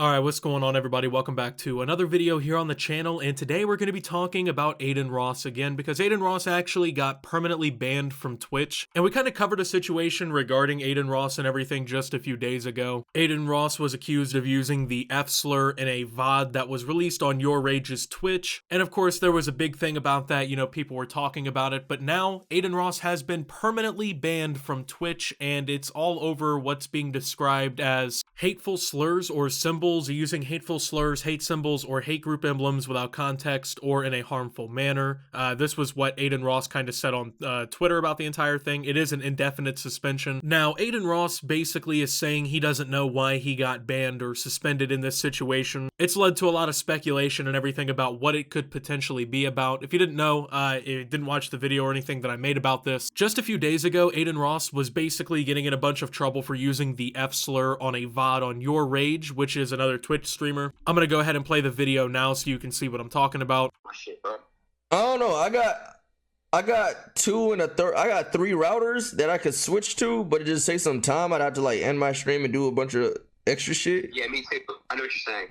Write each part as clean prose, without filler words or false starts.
Alright, what's going on everybody? Welcome back to another video here on the channel, and today we're going to be talking about Adin Ross again, because Adin Ross actually got permanently banned from Twitch, and we kind of covered a situation regarding Adin Ross and everything just a few days ago. Adin Ross was accused of using the f-slur in a VOD that was released on Your Rage's Twitch, and of course there was a big thing about that, people were talking about it, but now Adin Ross has been permanently banned from Twitch, and it's all over what's being described as hateful slurs or symbols, using hateful slurs, hate symbols, or hate group emblems without context or in a harmful manner. This was what Adin Ross kind of said on Twitter about the entire thing. It is an indefinite suspension. Now, Adin Ross basically is saying he doesn't know why he got banned or suspended in this situation. It's led to a lot of speculation and everything about what it could potentially be about. If you didn't know, didn't watch the video or anything that I made about this, just a few days ago, Adin Ross was basically getting in a bunch of trouble for using the F-slur on a VOD on Your Rage, which is another Twitch streamer. I'm gonna go ahead and play the video now so you can see what I'm talking about. My shit, bro. I don't know. I got two and a third. I got three routers that I could switch to, but it just takes some time. I'd have to like end my stream and do a bunch of extra shit. Yeah, me too. I know what you're saying.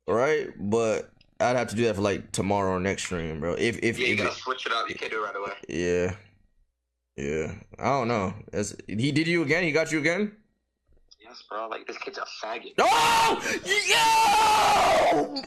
Right? But I'd have to do that for like tomorrow or next stream, bro. Yeah, you gotta switch it up. You can't do it right away. Yeah. I don't know. He did you again? He got you again? Yes, bro. Like, this kid's a faggot. Oh! Yo!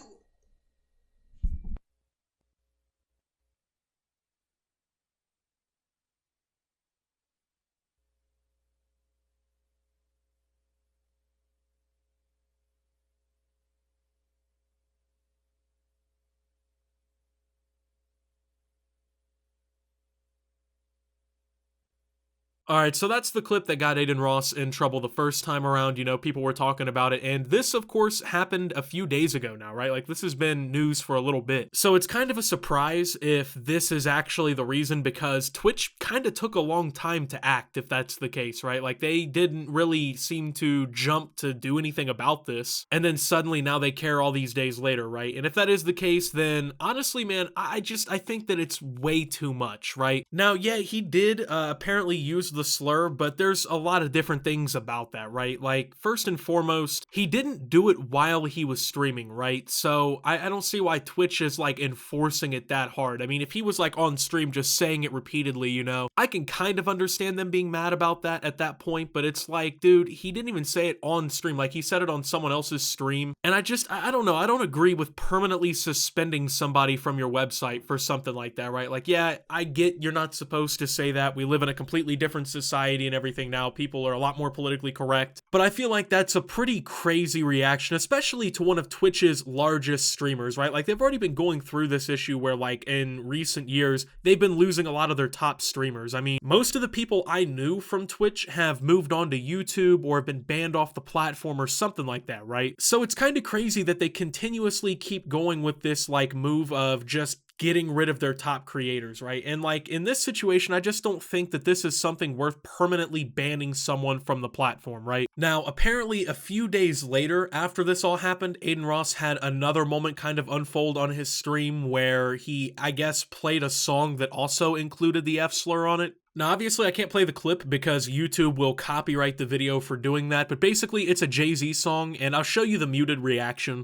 Alright, so that's the clip that got Adin Ross in trouble the first time around. People were talking about it, and this, of course, happened a few days ago now, right? Like, this has been news for a little bit. So it's kind of a surprise if this is actually the reason, because Twitch kind of took a long time to act, if that's the case, right? Like, they didn't really seem to jump to do anything about this, and then suddenly now they care all these days later, right? And if that is the case, then honestly, man, I think that it's way too much, right? Now, yeah, he did apparently use the slur, but there's a lot of different things about that, right? Like, first and foremost, he didn't do it while he was streaming, right? So I don't see why Twitch is like enforcing it that hard. I mean, if he was like on stream just saying it repeatedly, I can kind of understand them being mad about that at that point, but it's like, dude, he didn't even say it on stream. Like, he said it on someone else's stream, and I don't know, I don't agree with permanently suspending somebody from your website for something like that, right? Like, yeah, I get you're not supposed to say that. We live in a completely different society and everything now. People are a lot more politically correct, but I feel like that's a pretty crazy reaction, especially to one of Twitch's largest streamers, right? Like, they've already been going through this issue where, like, in recent years, they've been losing a lot of their top streamers. I mean, most of the people I knew from Twitch have moved on to YouTube or have been banned off the platform or something like that, right? So it's kind of crazy that they continuously keep going with this, like, move of just getting rid of their top creators, right? And like, in this situation, I just don't think that this is something worth permanently banning someone from the platform, right? Now, apparently a few days later after this all happened, Adin Ross had another moment kind of unfold on his stream where he, I guess, played a song that also included the F-slur on it. Now, obviously, I can't play the clip because YouTube will copyright the video for doing that, but basically it's a Jay-Z song, and I'll show you the muted reaction.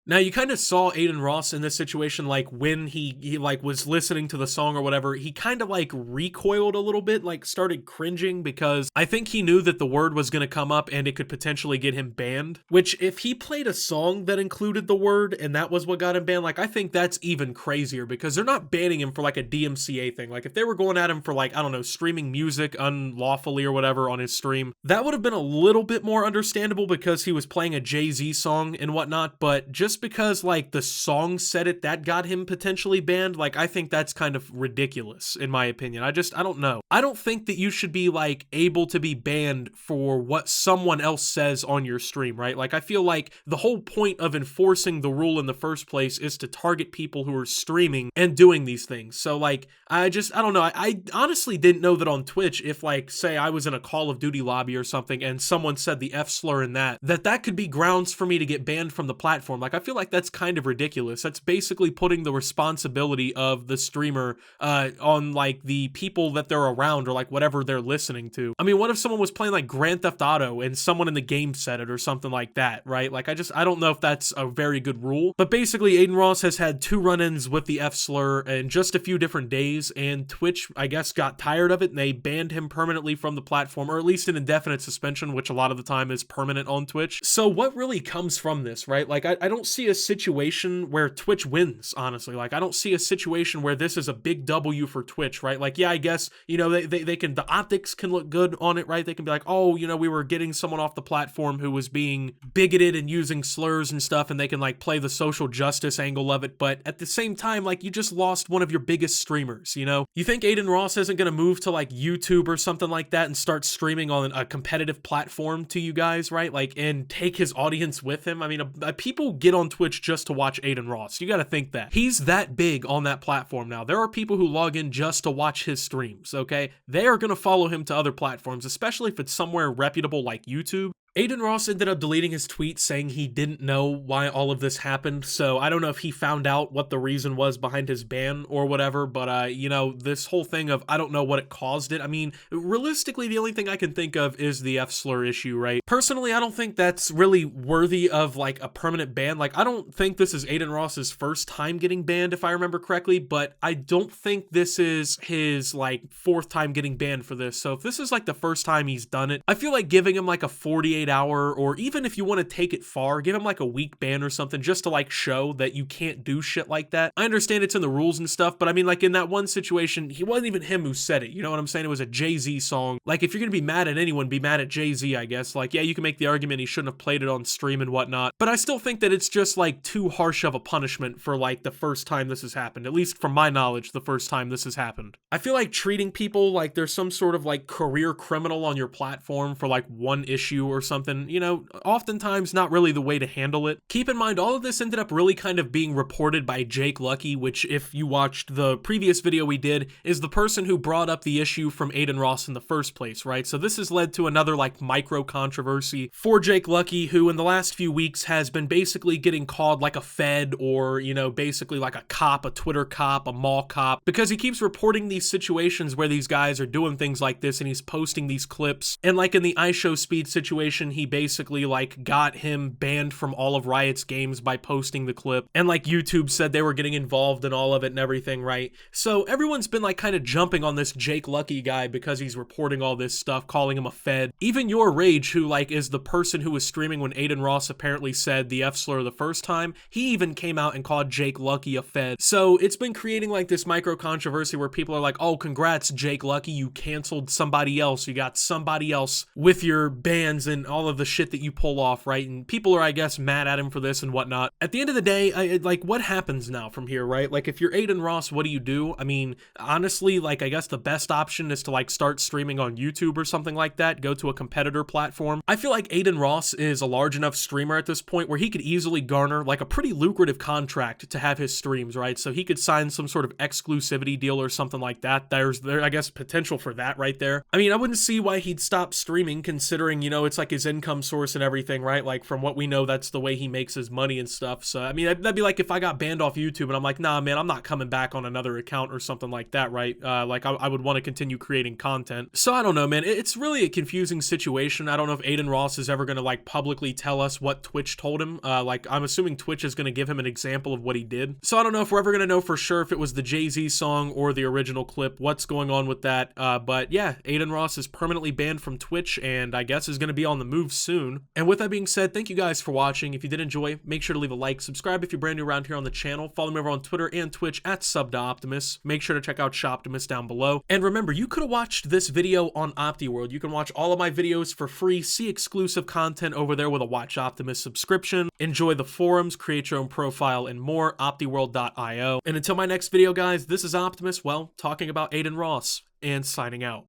Now, you kind of saw Adin Ross in this situation, like, when he like was listening to the song or whatever, he kind of like recoiled a little bit, like started cringing, because I think he knew that the word was going to come up and it could potentially get him banned, which if he played a song that included the word and that was what got him banned, like, I think that's even crazier, because they're not banning him for like a DMCA thing. Like, if they were going at him for, like, I don't know, streaming music unlawfully or whatever on his stream, that would have been a little bit more understandable because he was playing a Jay-Z song and whatnot, but just because like the song said it, that got him potentially banned, like, I think that's kind of ridiculous in my opinion. I don't know. I don't think that you should be like able to be banned for what someone else says on your stream, right? Like, I feel like the whole point of enforcing the rule in the first place is to target people who are streaming and doing these things. So like, I don't know. I honestly didn't know that on Twitch, if like, say I was in a Call of Duty lobby or something and someone said the F-slur in that could be grounds for me to get banned from the platform. Like, I feel like that's kind of ridiculous. That's basically putting the responsibility of the streamer on like the people that they're around or like whatever they're listening to. I mean, what if someone was playing like Grand Theft Auto and someone in the game said it or something like that, right? Like I don't know if that's a very good rule, but basically Adin Ross has had 2 run-ins with the f-slur in just a few different days, and Twitch, I guess, got tired of it and they banned him permanently from the platform, or at least an indefinite suspension, which a lot of the time is permanent on Twitch. So what really comes from this, right? Like, I don't see a situation where Twitch wins, honestly. Like, I don't see a situation where this is a big W for Twitch, right? Like, yeah, I guess, you know, they can, the optics can look good on it, right? They can be like, oh, you know, we were getting someone off the platform who was being bigoted and using slurs and stuff, and they can like play the social justice angle of it. But at the same time, like, you just lost one of your biggest streamers, you know? You think Adin Ross isn't gonna move to like YouTube or something like that and start streaming on a competitive platform to you guys, right? Like, and take his audience with him? I mean, people get on Twitch just to watch Adin Ross. You gotta think that. He's that big on that platform now. There are people who log in just to watch his streams, okay? They are gonna follow him to other platforms, especially if it's somewhere reputable like YouTube. Adin Ross ended up deleting his tweet saying he didn't know why all of this happened, so I don't know if he found out what the reason was behind his ban or whatever, but you know, this whole thing of I don't know what it caused it. I mean, realistically, the only thing I can think of is the f-slur issue, right? Personally, I don't think that's really worthy of like a permanent ban. Like, I don't think this is Adin Ross's first time getting banned, if I remember correctly, but I don't think this is his like 4th time getting banned for this. So if this is like the first time he's done it, I feel like giving him like a 48-hour, or even if you want to take it far, give him like a week ban or something just to like show that you can't do shit like that. I understand it's in the rules and stuff, but I mean, like in that one situation, he wasn't even him who said it. You know what I'm saying? It was a Jay-Z song. Like, if you're gonna be mad at anyone, be mad at Jay-Z, I guess. Like, yeah, you can make the argument he shouldn't have played it on stream and whatnot, but I still think that it's just like too harsh of a punishment for like the first time this has happened. At least from my knowledge, the first time this has happened. I feel like treating people like there's some sort of like career criminal on your platform for like one issue or something, you know, oftentimes not really the way to handle it. Keep in mind, all of this ended up really kind of being reported by Jake Lucky, which, if you watched the previous video we did, is the person who brought up the issue from Adin Ross in the first place, right? So this has led to another like micro controversy for Jake Lucky, who in the last few weeks has been basically getting called like a fed, or, you know, basically like a cop, a Twitter cop, a mall cop, because he keeps reporting these situations where these guys are doing things like this, and he's posting these clips. And like in the IShowSpeed situation, he basically like got him banned from all of Riot's games by posting the clip, and like YouTube said they were getting involved in all of it and everything, right? So everyone's been like kind of jumping on this Jake Lucky guy because he's reporting all this stuff, calling him a fed. Even Your Rage, who like is the person who was streaming when Adin Ross apparently said the f-slur the first time, he even came out and called Jake Lucky a fed. So it's been creating like this micro controversy where people are like, oh, congrats Jake Lucky, you canceled somebody else, you got somebody else with your bans and all of the shit that you pull off, right? And people are, I guess, mad at him for this and whatnot. At the end of the day, like, what happens now from here, right? Like, if you're Adin Ross, what do you do? I mean, honestly, like, I guess the best option is to like start streaming on YouTube or something like that, go to a competitor platform. I feel like Adin Ross is a large enough streamer at this point where he could easily garner like a pretty lucrative contract to have his streams, right? So he could sign some sort of exclusivity deal or something like that. There's I guess, potential for that right there. I mean, I wouldn't see why he'd stop streaming, considering, you know, it's like his income source and everything, right? Like, from what we know, that's the way he makes his money and stuff. So, I mean, that'd be like if I got banned off YouTube and I'm like, nah, man, I'm not coming back on another account or something like that, right? Like, I would want to continue creating content. So, I don't know, man. It's really a confusing situation. I don't know if Adin Ross is ever going to, like, publicly tell us what Twitch told him. Like, I'm assuming Twitch is going to give him an example of what he did. So, I don't know if we're ever going to know for sure if it was the Jay-Z song or the original clip, what's going on with that. But, yeah, Adin Ross is permanently banned from Twitch, and I guess is going to be on the move soon. And with that being said, thank you guys for watching. If you did enjoy, make sure to leave a like, subscribe if you're brand new around here on the channel, follow me over on Twitter and Twitch at @subtooptimus. Make sure to check out Shoptimus down below. And remember, you could have watched this video on OptiWorld. You can watch all of my videos for free, see exclusive content over there with a Watch Optimus subscription, enjoy the forums, create your own profile, and more, optiworld.io. And until my next video, guys, this is Optimus, well, talking about Adin Ross, and signing out.